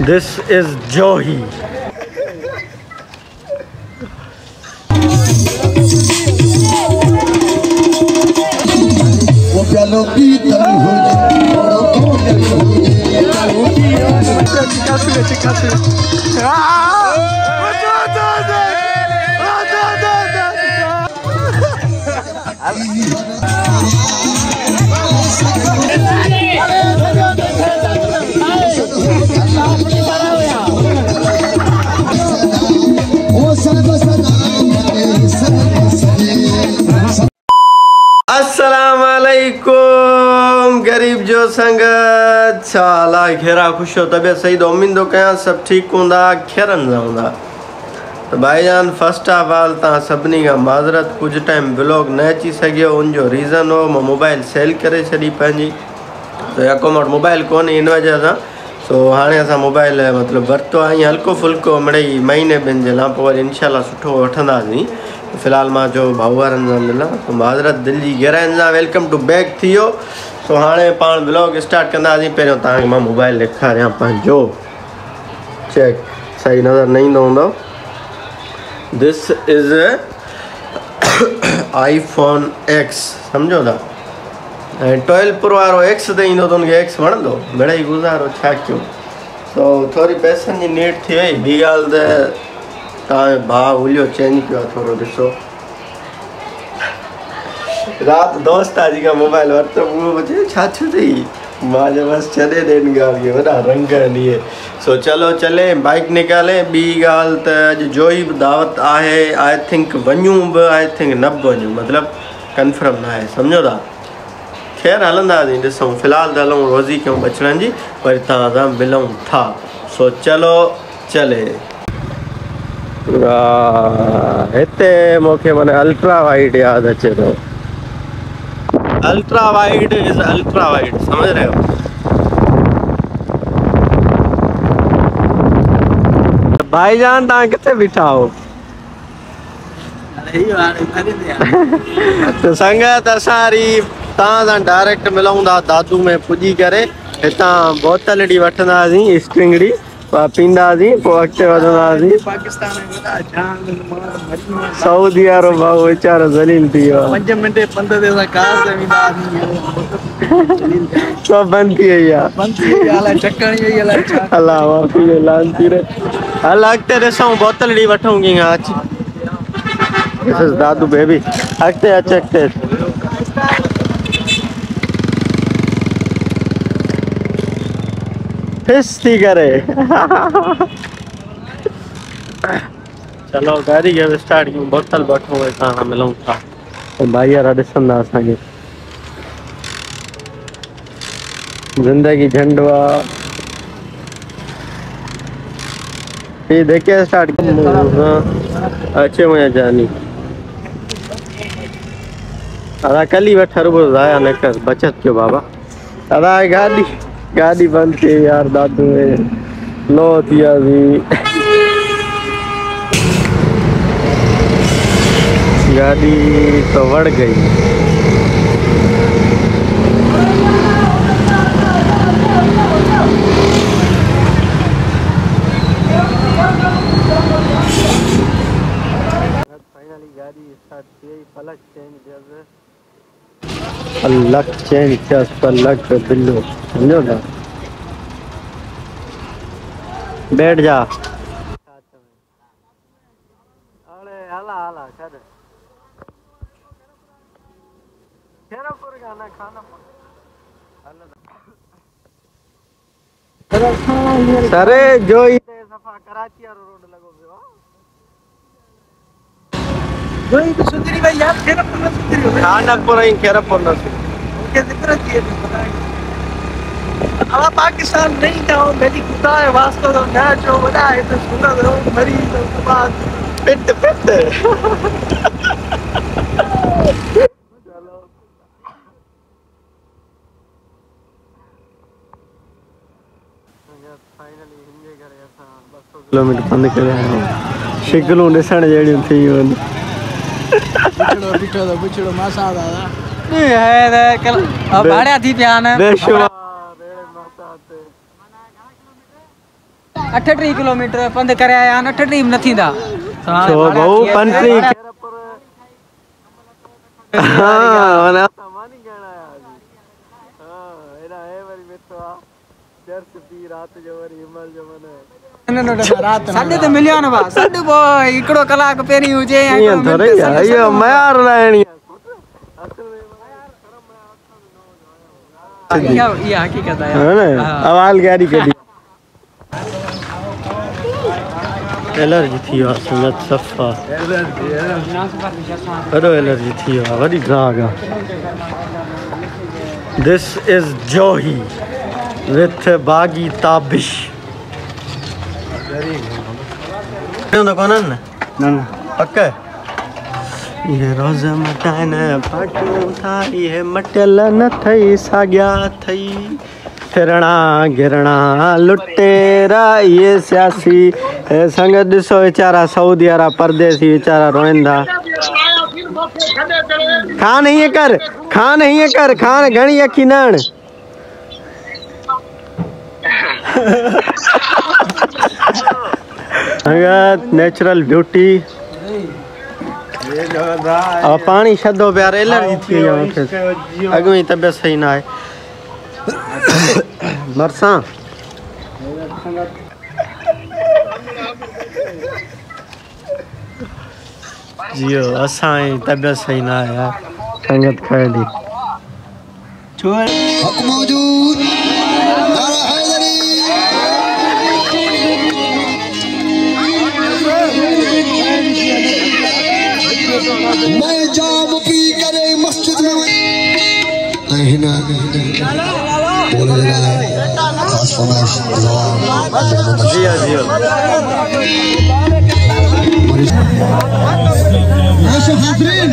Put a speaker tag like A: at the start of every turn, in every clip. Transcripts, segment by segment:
A: This is Johi. अस्सलामुअलैकुम गरीब जो संगत छाला घेरा खुश हो तबियत सही तो उम्मीद कया सब ठीक होंदा खैरन जाऊंदा तो भाईजान फर्स्ट ऑफ ऑल ता सबनी का माजरत कुछ टाइम ब्लॉग न अची सकियो उन जो रीज़न हो मैं मोबाइल सेल करे छड़ी पंजी तो अकोमोट मोबाइल कोन इन वजह से सो हाणे असा मोबाइल मतलब वरतो आई हल्को फुल्को मिड़ई महीने बिन जे ला पोइ इंशाल्लाह सुठो वठंदासीं फिलहाल मां जो भाउरनि सां मिला तो माजरत दिल जी गहराइनि सां वेलकम टू बैक थियो सो हाणे पाण ब्लॉग स्टार्ट कंदासीं पहिरियों तव्हांखे मां मोबाइल ॾेखारियां पंहिंजो चेक सही नज़र न ईंदो हूंदो दिस इज़ iPhone X सम्झो था 12 प्रो वारो X ते ईंदो त उनखे X वणंदो मिड़ई गुज़ारो छा कयूं सो थोरी पैसनि जी नीड थी वई ॿी ॻाल्हि त तव्हांजो भाउ हुलियो चेंज कयो आहे थोरो ॾिसो राति दोस्त आहे जेका मोबाइल वरितो उहो बचे छा थियो अथई मां जो बसि छॾे ॾे हिन ॻाल्हि खे वॾा रंग आहिनि इहे सो चलो चले बाइक निकाले ॿी ॻाल्हि त अॼु जो ई बि दावत आहे आई थिंक वञूं बि आई थिंक न बि वञूं मतिलबु कंफर्म न आहे सम्झो था ख़ैर हलंदासीं ॾिसूं फ़िलहाल त हलूं रोज़ी कयूं बचड़नि जी वरी तव्हां सां मिलूं था सो चलो चले हिते मूंखे माना अल्ट्रा वाइड यादि अचे थो ultra wide is ultra wide समझ रहे हो भाईजान तव्हां किथे बीठा हो तो संगत असारी तव्हां सां डायरेक्ट मिलूं था दादू में पुॼी करे हितां बोतल ॾी वठंदासीं स्ट्रिंगड़ी पींदासीं पोइ अॻिते वधंदासीं सऊदी वारो भाउ वीचारो ज़लील थी वियो 5 मिंट पंध ते असां कार ते वेंदासीं सब बंदि थी वई आहे अलाह माफ़ी लानती रे हल अॻिते ॾिसूं बोतल ॾी वठूं कीअं अच दादू बेबी अॻिते अच अॻिते फिस थी करे चलो गाड़ी खे स्टार्ट कयूं बोतल वठूं हितां खां मिलूं था भाई यार ॾिसंदा असांखे ज़िंदगी झंडू आहे ये देखिए स्टार्ट अच्छे मुझे जानी अदा कल ही बैठा रुको जाया न कर बचत क्यों बाबा अदा गाड़ी गाड़ी बंद थी यार दादू लो दिया भी गाड़ी तो बढ़ गई फाइनली गाड़ी स्टार्ट थी पलक चेंज पलक चेंज पलक बिल्लो समझो ना बैठ जा अरे हला हला छड़ खेरो पर गाना खाना सरे जो ही सफा कराची रोड लगो पियो जो ही सुंदरी भाई यार खेरो पर सुंदरी खाना पर ही खेरो पर न के जिक्र किए अब पाकिस्तान नहीं जाओ मेरी खुदा है वास्तव तो ना जो बड़ा है तो सुना दो मरी तो बाद पिट पिट चलो फाइनली हिंजे करे असा 200 किलोमीटर पंध करे आयो शिकलू ॾिसण जहिड़ियूं थी वञ बिठो तो बिछड़ो मासा दादा नहीं है कल भाड़िया थी पिया न बेशुमार रे माता ते
B: 38 किलोमीटर पंध करे आया 38 न थींदा
A: छो बहु 35 हां ना मानी कहना हां एरा है वरी बेठो दर्श पी रात जो वरी हिमल जो मन
B: रात साडे ते मिलियो न बा साडे बो इकड़ो कलाक पेरी हुजे
A: या थोरे यो मयार लाणी
B: ये हकीकत है
A: ना आवाज गाड़ी कडी एलर्जी थी संगत सफा एलर्जी थी वरी गागा दिस इज जोही विथ बागी ताबिश तो कौन है ना पक्का ये रोज मटान पाटू था ये मटल न थई साग्या थई फिरणा गिरणा लुटेरा ये सियासी संग दिसो बेचारा सऊदी अरब परदेसी बेचारा रोइंदा खान नहीं कर खान घणी अखी नण संगत नेचुरल ब्यूटी अब पानी शदो प्यार एलर्जी थी वई अॻु में तबियत सही ना है मरसा जियो असाई तबियत सही ना है यार संगत खाए दी
C: हक मौजूद नारा हैदरी मैं जाम पी करे मस्जिद में हिना बोले खास फरमाइश
A: जियो
C: हाज़रीन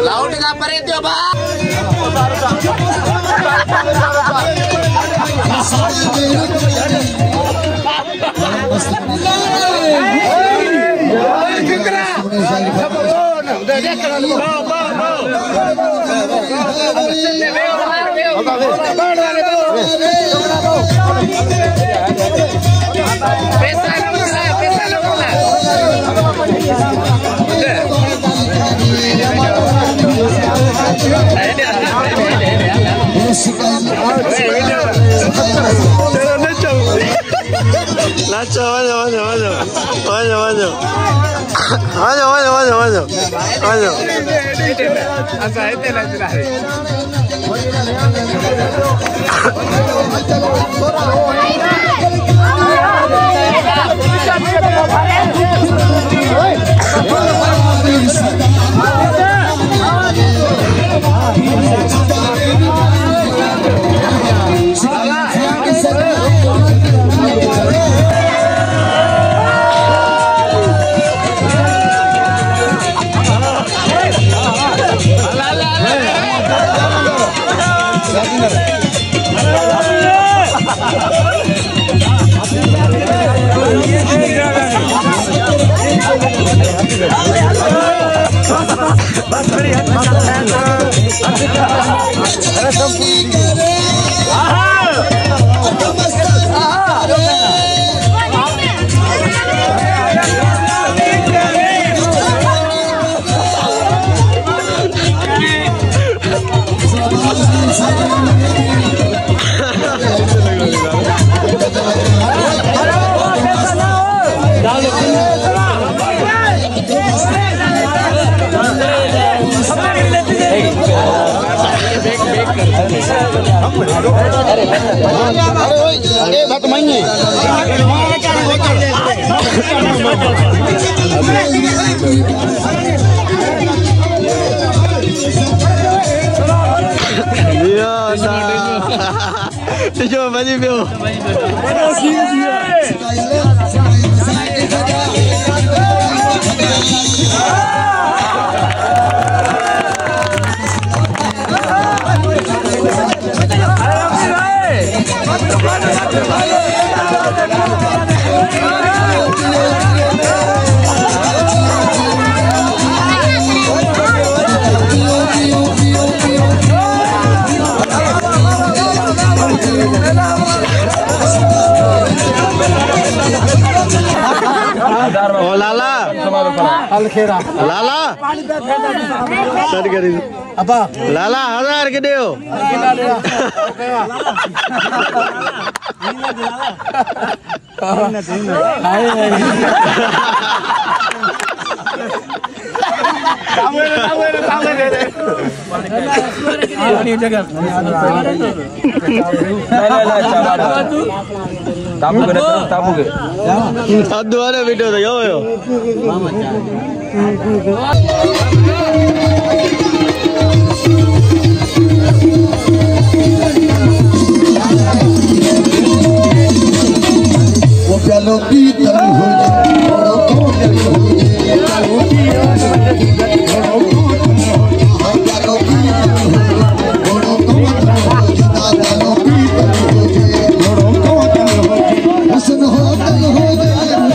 D: लाउड का परे दियो बा
A: लाला सर करी
B: apa
A: लाला 1000 के दियो द्वारा वीडियो तो यो
C: वो प्यालों की तरह हो जाए बड़ों को प्यालों की तरह हो जाए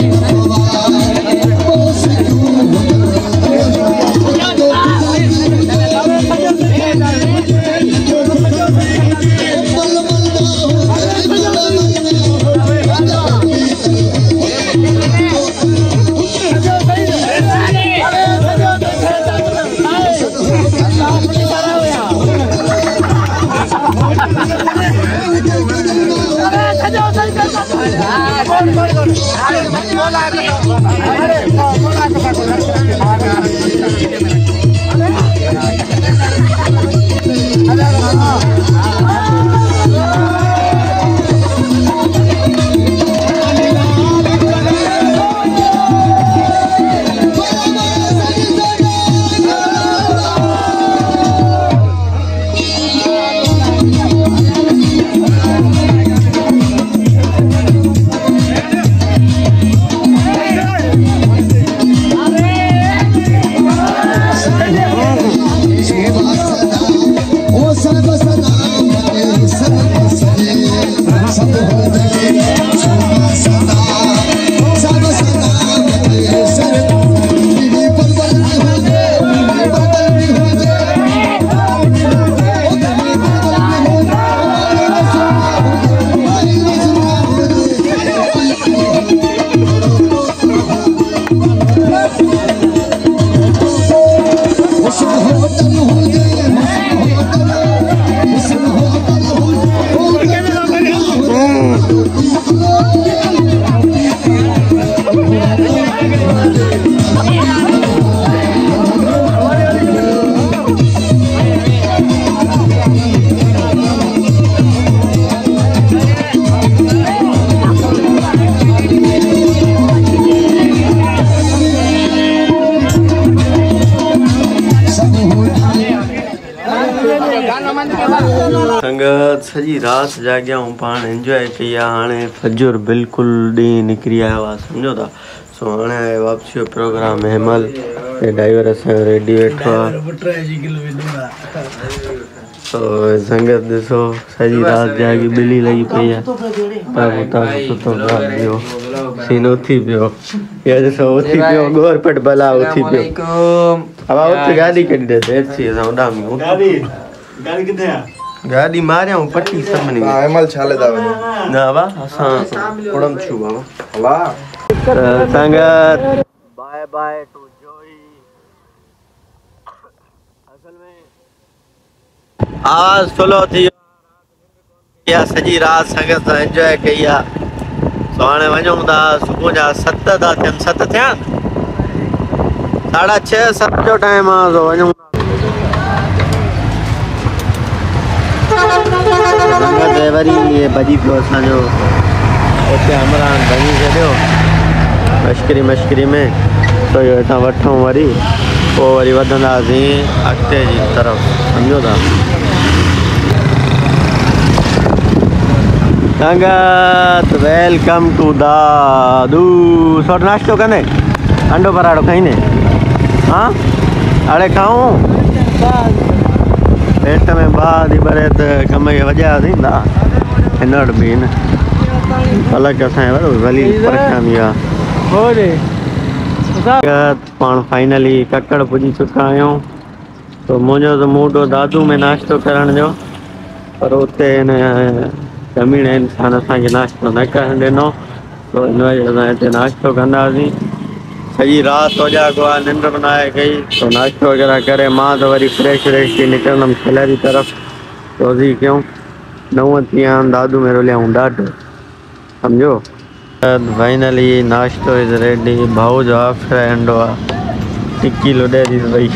E: Thank you.
A: संगत सजी रात जाग्या हूँ पान एंजॉय किया हाँ फजर बिल्कुल डी निकरी आया हुआ समझो था सो हाँ वापसी प्रोग्राम हेमल ड्राइवर असा रेडी वेठो तो संगत दिसो सजी रात जागी बिली लगी पई है तो सीन उथी पियो ये दिसो उथी पियो गोर पट भला उथी पियो अब उथे गाड़ी कढी दे एसी असा उडामी गाड़ी किथे है गाड़ी मारे हूं पट्टी सब नहीं हां एमल छाले दा वने ना वा असा उड़म छु बाबा वाह संगत बाय बाय टू जॉय असल में आज फलो थी या सजी रात संगत एंजॉय किया सोने वणो दा सुबह जा 7 दा थियन 7 थिया 6:30 7 जो टाइम आ तो वणो वरी ये बजी पियो असांजो उते अमरान भञी छॾियो मश्करी में तो इहो हितां वठूं वरी पोइ वरी वधंदासीं अॻिते जी तरफ़ सम्झो था संगत वेलकम टू दादू सोट नाश्तो कंदे अंडो पराठो खाईंदे हाँ अड़े खाऊं पेट में बाद ही बड़े तो कम के वजह थींदा हिनड़ बि न अलॻि असांजे भली परेशानी आहे पाण फाइनली कक्कड़ पुॼी चुका आहियूं तो मुंहिंजो त मूड हो दादू में नाश्तो करण जो पर उते हिन ज़मीन इंसान असांखे नाश्तो न करणु ॾिनो तो हिन वजह सां हिते नाश्तो कंदासीं सॼी राति वॼा आहे निंड बनाए गई तो नाश्तो वग़ैरह करे मां तो वरी फ्रेश थी निकिरंदुमि खेल जी तरफ़ रोज़ी क्यों 9 थी विया दादू में रोलियाऊं ॾाढो सम्झो फाइनली नाश्तो इज़ रेडी भाऊ जो फ्रेंड हुआ टिक्की लुॾे थी भई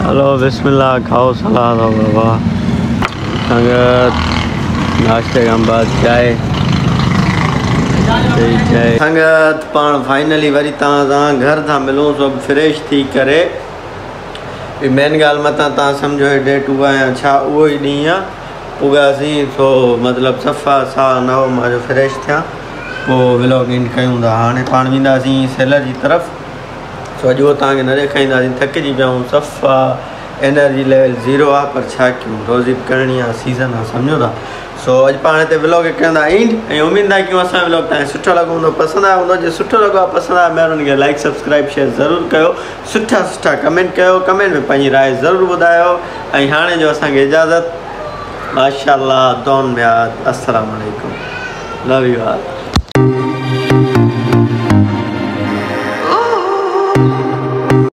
A: हलो बिस्मिल्लाह खाओ सलाद हो बाबा संगत नाश्ते खां बाद चाय संगत पाण फाइनली वरी तव्हां घर था मिलूं सब फ्रेश थी करे मेन ॻाल्हि मथां तव्हां सम्झो डेट उहा या छा उहो ई ॾींहुं आहे उगासीं सो मतिलबु सफ़ा सा नओ मां फ्रेश थिया पोइ व्लॉग एंड कयूं था हाणे पाण वेंदासीं सेलर जी तरफ़ सो अॼु उहो तव्हांखे न ॾेखारींदासीं थकिजी पिया आहियूं सफ़ा एनर्जी लेवल 0 आहे पर छा कयूं रोज़ी करणी आहे सीज़न आहे सम्झो था सो अॼु पाण हिते व्लॉग कंदा एंड ऐं उमेद आहे कि असांजो व्लॉग तव्हांखे सुठो लॻो हूंदो पसंदि आयो हूंदो जे सुठो लॻो आहे पसंदि आहे महिरबानी करे लाइक सब्सक्राइब शेयर ज़रूरु कयो सुठा कमेंट कयो कमेंट में पंहिंजी राय ज़रूरु ॿुधायो ऐं हाणे जो असांखे इजाज़त माशाअल्लाह दोन में अस्सलाम वालेकुम लव यू ऑल